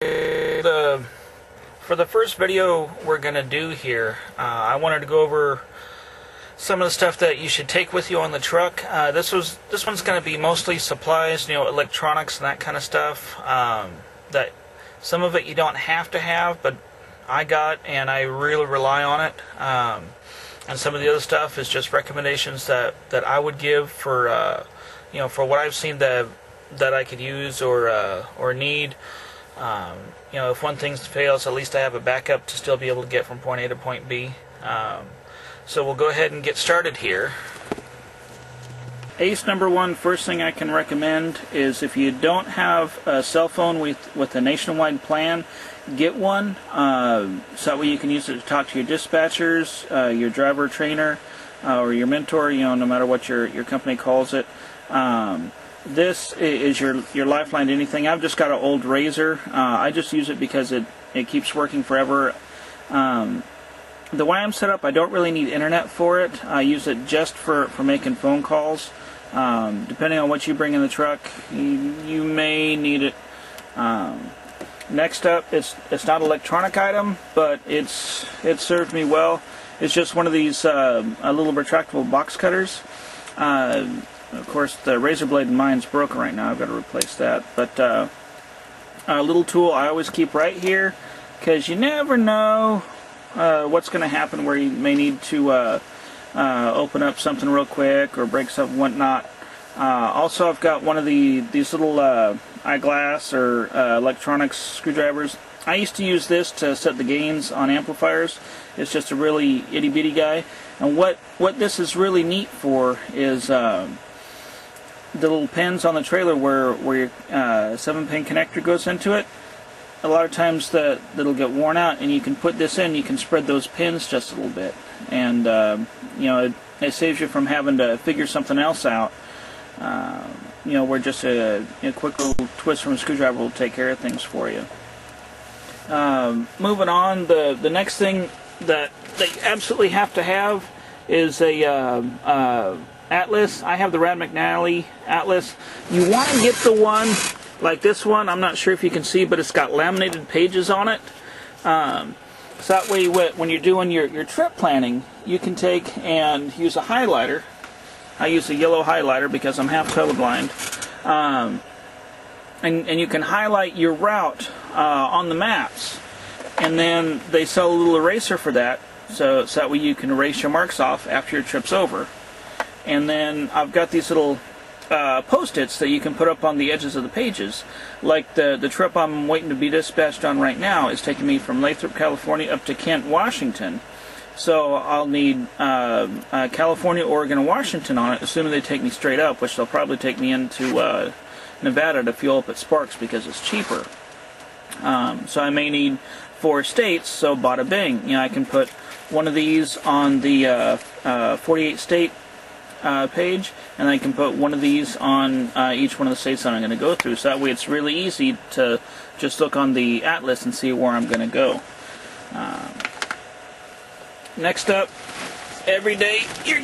For the first video we're going to do here, I wanted to go over some of the stuff that you should take with you on the truck. This one's going to be mostly supplies, electronics and that kind of stuff. That some of it you don't have to have, but I got and I really rely on it. And some of the other stuff is just recommendations that I would give for for what I've seen that I could use or need. If one thing fails, at least I have a backup to still be able to get from point A to point B. So we'll go ahead and get started here. Ace number one, first thing I can recommend is if you don't have a cell phone with a nationwide plan, get one. So that way you can use it to talk to your dispatchers, your driver trainer, or your mentor, no matter what your company calls it. This is your lifeline to anything. I've just got an old Razor. I just use it because it keeps working forever. The way I'm set up, I don't really need internet for it. I use it just for making phone calls. Depending on what you bring in the truck, you may need it. Next up, it's not an electronic item, but it served me well. It's just one of these little retractable box cutters. Of course, the razor blade in mine's broken right now. I've got to replace that. But a little tool I always keep right here, because you never know what's going to happen where you may need to open up something real quick or break something, whatnot. Also, I've got one of these little eyeglass or electronics screwdrivers. I used to use this to set the gains on amplifiers. It's just a really itty-bitty guy. And what this is really neat for is the little pins on the trailer where your 7-pin connector goes into it. A lot of times that'll get worn out, and you can put this in. You can spread those pins just a little bit, and it saves you from having to figure something else out. Where just a quick little twist from a screwdriver will take care of things for you. Moving on, the next thing that you absolutely have to have is a Atlas. I have the Rad McNally Atlas. You want to get the one like this one. I'm not sure if you can see, but it's got laminated pages on it. So that way when you're doing your trip planning, you can take and use a highlighter. I use a yellow highlighter because I'm half colorblind. And you can highlight your route on the maps. And then they sell a little eraser for that, so that way you can erase your marks off after your trip's over. And then I've got these little post-its that you can put up on the edges of the pages. Like the trip I'm waiting to be dispatched on right now is taking me from Lathrop, California up to Kent, Washington. So I'll need California, Oregon, and Washington on it, assuming they take me straight up, which they'll probably take me into Nevada to fuel up at Sparks because it's cheaper. So I may need 4 states, so bada bing. I can put one of these on the 48 state page, and I can put one of these on each one of the states that I'm going to go through. So that way it's really easy to just look on the atlas and see where I'm going to go. Next up, every day you're